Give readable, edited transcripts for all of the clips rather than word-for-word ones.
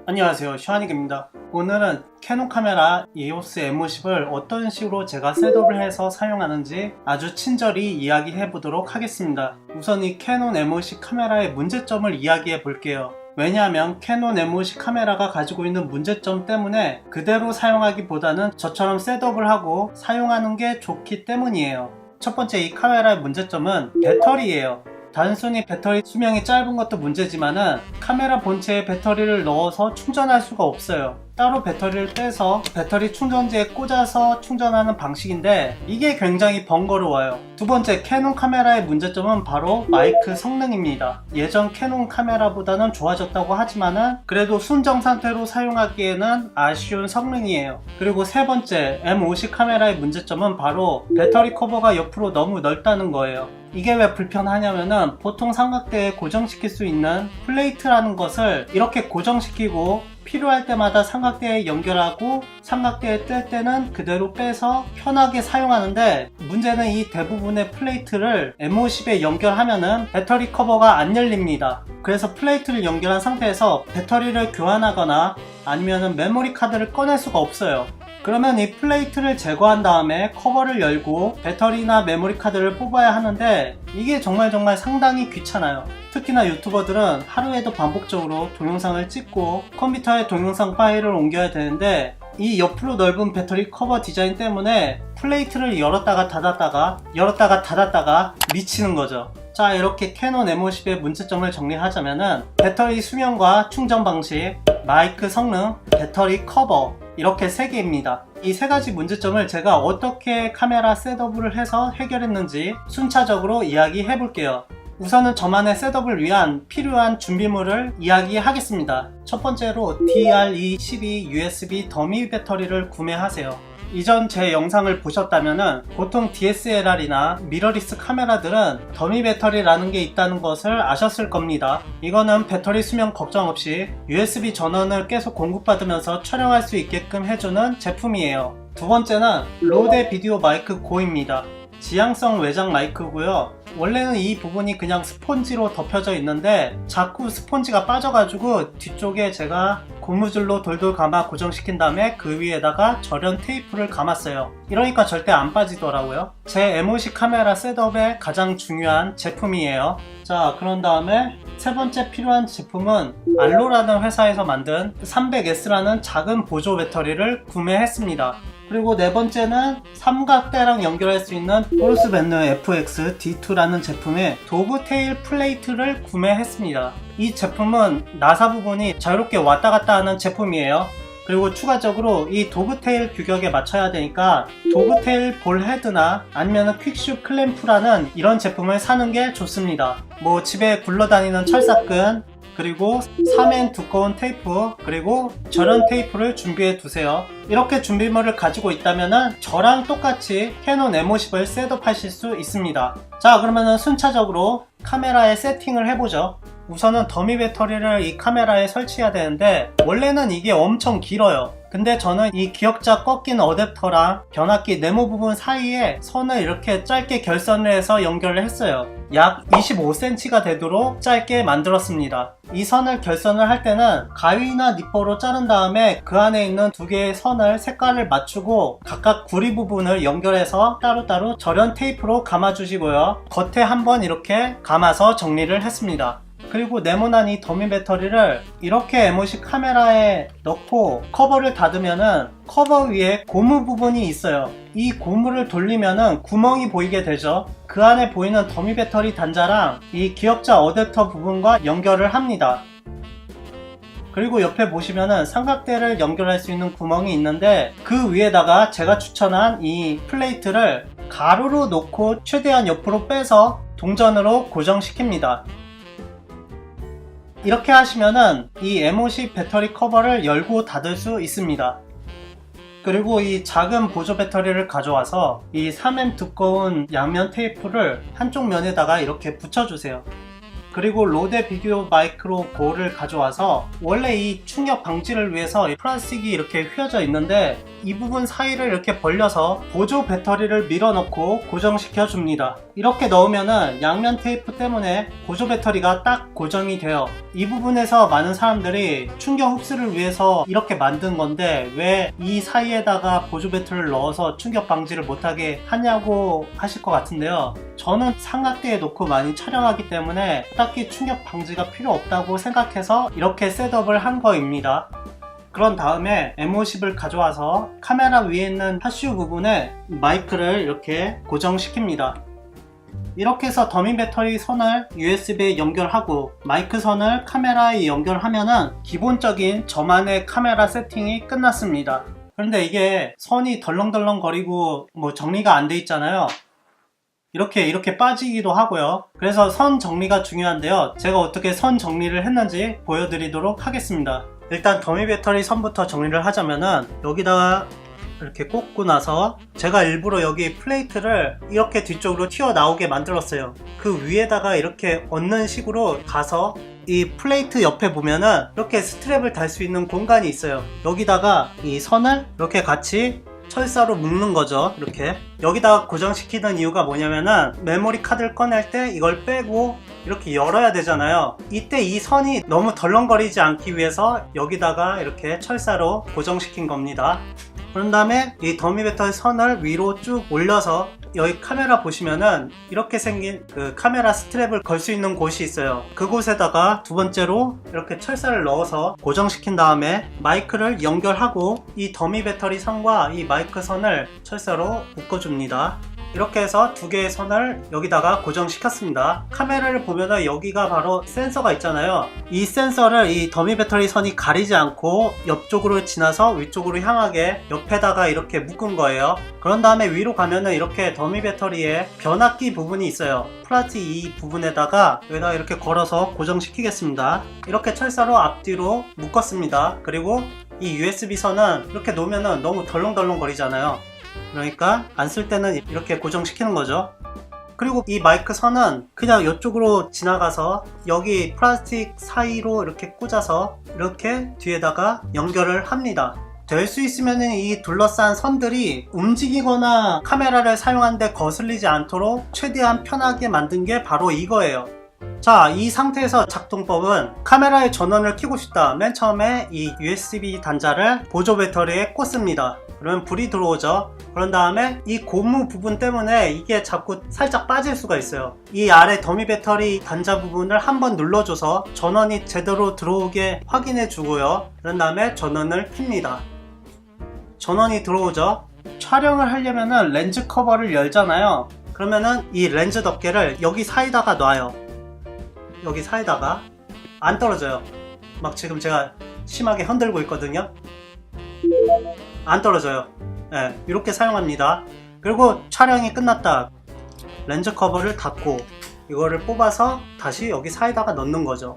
안녕하세요, 슈아닉입니다. 오늘은 캐논 카메라 EOS M50을 어떤 식으로 제가 셋업을 해서 사용하는지 아주 친절히 이야기해 보도록 하겠습니다. 우선 이 캐논 M50 카메라의 문제점을 이야기해 볼게요. 왜냐하면 캐논 M50 카메라가 가지고 있는 문제점 때문에 그대로 사용하기보다는 저처럼 셋업을 하고 사용하는 게 좋기 때문이에요. 첫 번째, 이 카메라의 문제점은 배터리예요. 단순히 배터리 수명이 짧은 것도 문제지만은 카메라 본체에 배터리를 넣어서 충전할 수가 없어요. 따로 배터리를 빼서 배터리 충전지에 꽂아서 충전하는 방식인데 이게 굉장히 번거로워요. 두 번째, 캐논 카메라의 문제점은 바로 마이크 성능입니다. 예전 캐논 카메라보다는 좋아졌다고 하지만은 그래도 순정 상태로 사용하기에는 아쉬운 성능이에요. 그리고 세 번째, M50 카메라의 문제점은 바로 배터리 커버가 옆으로 너무 넓다는 거예요. 이게 왜 불편하냐면은 보통 삼각대에 고정시킬 수 있는 플레이트라는 것을 이렇게 고정시키고 필요할 때마다 삼각대에 연결하고 삼각대에 뗄 때는 그대로 빼서 편하게 사용하는데, 문제는 이 대부분의 플레이트를 M50에 연결하면은 배터리 커버가 안 열립니다. 그래서 플레이트를 연결한 상태에서 배터리를 교환하거나 아니면은 메모리 카드를 꺼낼 수가 없어요. 그러면 이 플레이트를 제거한 다음에 커버를 열고 배터리나 메모리 카드를 뽑아야 하는데 이게 정말 상당히 귀찮아요. 특히나 유튜버들은 하루에도 반복적으로 동영상을 찍고 컴퓨터에 동영상 파일을 옮겨야 되는데 이 옆으로 넓은 배터리 커버 디자인 때문에 플레이트를 열었다가 닫았다가 미치는 거죠. 자, 이렇게 캐논 M50의 문제점을 정리하자면은 배터리 수명과 충전 방식, 마이크 성능, 배터리 커버, 이렇게 3개입니다. 이 3가지 문제점을 제가 어떻게 카메라 셋업을 해서 해결했는지 순차적으로 이야기해 볼게요. 우선은 저만의 셋업을 위한 필요한 준비물을 이야기하겠습니다. 첫 번째로 DRE12 USB 더미 배터리를 구매하세요. 이전 제 영상을 보셨다면은 보통 DSLR이나 미러리스 카메라들은 더미 배터리라는 게 있다는 것을 아셨을 겁니다. 이거는 배터리 수명 걱정 없이 USB 전원을 계속 공급받으면서 촬영할 수 있게끔 해주는 제품이에요. 두 번째는 로데 비디오 마이크 고입니다. 지향성 외장 마이크고요. 원래는 이 부분이 그냥 스폰지로 덮여져 있는데 자꾸 스폰지가 빠져가지고 뒤쪽에 제가 고무줄로 돌돌 감아 고정시킨 다음에 그 위에다가 절연 테이프를 감았어요. 이러니까 절대 안 빠지더라고요. 제 M50 카메라 셋업의 가장 중요한 제품이에요. 자, 그런 다음에 세 번째 필요한 제품은 알로라는 회사에서 만든 300S라는 작은 보조 배터리를 구매했습니다. 그리고 네 번째는 삼각대랑 연결할 수 있는 포르스밴드 FX D2라는 제품의 도브테일 플레이트를 구매했습니다. 이 제품은 나사 부분이 자유롭게 왔다 갔다 하는 제품이에요. 그리고 추가적으로 이 도브테일 규격에 맞춰야 되니까 도브테일 볼 헤드나 아니면 퀵슈 클램프라는 이런 제품을 사는 게 좋습니다. 뭐 집에 굴러다니는 철사끈, 그리고 3M 두꺼운 테이프, 그리고 절연 테이프를 준비해 두세요. 이렇게 준비물을 가지고 있다면 저랑 똑같이 캐논 M50을 셋업 하실 수 있습니다. 자, 그러면 순차적으로 카메라에 세팅을 해보죠. 우선은 더미 배터리를 이 카메라에 설치해야 되는데 원래는 이게 엄청 길어요. 근데 저는 이 기역자 꺾인 어댑터랑 변압기 네모 부분 사이에 선을 이렇게 짧게 결선을 해서 연결을 했어요. 약 25cm가 되도록 짧게 만들었습니다. 이 선을 결선을 할 때는 가위나 니퍼로 자른 다음에 그 안에 있는 두 개의 선을 색깔을 맞추고 각각 구리 부분을 연결해서 따로따로 절연 테이프로 감아주시고요. 겉에 한번 이렇게 감아서 정리를 했습니다. 그리고 네모난 이 더미 배터리를 이렇게 M50 카메라에 넣고 커버를 닫으면은 커버 위에 고무 부분이 있어요. 이 고무를 돌리면은 구멍이 보이게 되죠. 그 안에 보이는 더미 배터리 단자랑 이 기역자 어댑터 부분과 연결을 합니다. 그리고 옆에 보시면은 삼각대를 연결할 수 있는 구멍이 있는데 그 위에다가 제가 추천한 이 플레이트를 가로로 놓고 최대한 옆으로 빼서 동전으로 고정시킵니다. 이렇게 하시면은 이 M50 배터리 커버를 열고 닫을 수 있습니다. 그리고 이 작은 보조 배터리를 가져와서 이 3M 두꺼운 양면 테이프를 한쪽 면에다가 이렇게 붙여주세요. 그리고 로데 비디오 마이크로 고를 가져와서 원래 이 충격 방지를 위해서 플라스틱이 이렇게 휘어져 있는데 이 부분 사이를 이렇게 벌려서 보조 배터리를 밀어넣고 고정시켜 줍니다. 이렇게 넣으면은 양면 테이프 때문에 보조 배터리가 딱 고정이 돼요. 이 부분에서 많은 사람들이 충격 흡수를 위해서 이렇게 만든 건데 왜 이 사이에다가 보조 배터리를 넣어서 충격 방지를 못하게 하냐고 하실 것 같은데요. 저는 삼각대에 놓고 많이 촬영하기 때문에 딱히 충격 방지가 필요 없다고 생각해서 이렇게 셋업을 한 거입니다. 그런 다음에 M50을 가져와서 카메라 위에 있는 하슈 부분에 마이크를 이렇게 고정시킵니다. 이렇게 해서 더미 배터리 선을 USB에 연결하고 마이크 선을 카메라에 연결하면은 기본적인 저만의 카메라 세팅이 끝났습니다. 그런데 이게 선이 덜렁덜렁 거리고 뭐 정리가 안 돼 있잖아요. 이렇게 빠지기도 하고요. 그래서 선 정리가 중요한데요. 제가 어떻게 선 정리를 했는지 보여드리도록 하겠습니다. 일단 더미 배터리 선부터 정리를 하자면은 여기다가 이렇게 꽂고 나서 제가 일부러 여기 플레이트를 이렇게 뒤쪽으로 튀어나오게 만들었어요. 그 위에다가 이렇게 얹는 식으로 가서 이 플레이트 옆에 보면은 이렇게 스트랩을 달 수 있는 공간이 있어요. 여기다가 이 선을 이렇게 같이 철사로 묶는 거죠. 이렇게 여기다가 고정시키는 이유가 뭐냐면은 메모리 카드를 꺼낼 때 이걸 빼고 이렇게 열어야 되잖아요. 이때 이 선이 너무 덜렁거리지 않기 위해서 여기다가 이렇게 철사로 고정시킨 겁니다. 그런 다음에 이 더미 배터리 선을 위로 쭉 올려서 여기 카메라 보시면은 이렇게 생긴 그 카메라 스트랩을 걸 수 있는 곳이 있어요. 그곳에다가 두 번째로 이렇게 철사를 넣어서 고정시킨 다음에 마이크를 연결하고 이 더미 배터리 선과 이 마이크 선을 철사로 묶어줍니다. 이렇게 해서 두 개의 선을 여기다가 고정시켰습니다. 카메라를 보면은 여기가 바로 센서가 있잖아요. 이 센서를 이 더미 배터리 선이 가리지 않고 옆쪽으로 지나서 위쪽으로 향하게 옆에다가 이렇게 묶은 거예요. 그런 다음에 위로 가면은 이렇게 더미 배터리에 변압기 부분이 있어요. 플라스틱 이 부분에다가 여기다가 이렇게 걸어서 고정시키겠습니다. 이렇게 철사로 앞뒤로 묶었습니다. 그리고 이 USB 선은 이렇게 놓으면은 너무 덜렁덜렁 거리잖아요. 그러니까 안 쓸 때는 이렇게 고정시키는 거죠. 그리고 이 마이크 선은 그냥 이쪽으로 지나가서 여기 플라스틱 사이로 이렇게 꽂아서 이렇게 뒤에다가 연결을 합니다. 될 수 있으면 이 둘러싼 선들이 움직이거나 카메라를 사용하는데 거슬리지 않도록 최대한 편하게 만든 게 바로 이거예요. 자, 이 상태에서 작동법은 카메라의 전원을 켜고 싶다. 맨 처음에 이 USB 단자를 보조 배터리에 꽂습니다. 그러면 불이 들어오죠. 그런 다음에 이 고무 부분 때문에 이게 자꾸 살짝 빠질 수가 있어요. 이 아래 더미 배터리 단자 부분을 한번 눌러줘서 전원이 제대로 들어오게 확인해 주고요. 그런 다음에 전원을 킵니다. 전원이 들어오죠. 촬영을 하려면은 렌즈 커버를 열잖아요. 그러면은 이 렌즈 덮개를 여기 사이다가 놔요. 여기 사이다가 안 떨어져요. 막 지금 제가 심하게 흔들고 있거든요. 안 떨어져요. 네, 이렇게 사용합니다. 그리고 촬영이 끝났다. 렌즈 커버를 닫고 이거를 뽑아서 다시 여기 사이다가 넣는 거죠.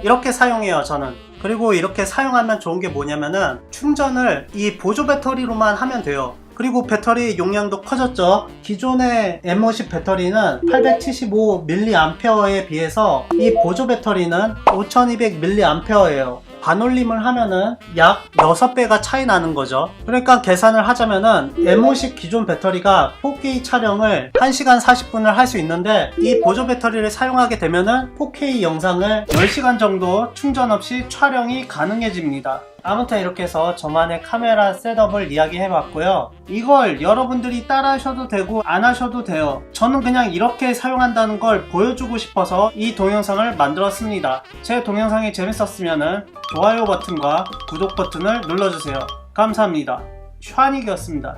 이렇게 사용해요, 저는. 그리고 이렇게 사용하면 좋은 게 뭐냐면은 충전을 이 보조 배터리로만 하면 돼요. 그리고 배터리 용량도 커졌죠. 기존의 M50 배터리는 875mAh에 비해서 이 보조 배터리는 5200mAh예요. 반올림을 하면은 약 6배가 차이 나는 거죠. 그러니까 계산을 하자면은 M50 기존 배터리가 4K 촬영을 1시간 40분을 할 수 있는데 이 보조 배터리를 사용하게 되면은 4K 영상을 10시간 정도 충전 없이 촬영이 가능해집니다. 아무튼 이렇게 해서 저만의 카메라 셋업을 이야기해 봤고요. 이걸 여러분들이 따라 하셔도 되고 안 하셔도 돼요. 저는 그냥 이렇게 사용한다는 걸 보여주고 싶어서 이 동영상을 만들었습니다. 제 동영상이 재밌었으면 좋아요 버튼과 구독 버튼을 눌러주세요. 감사합니다. 슈아닉이었습니다.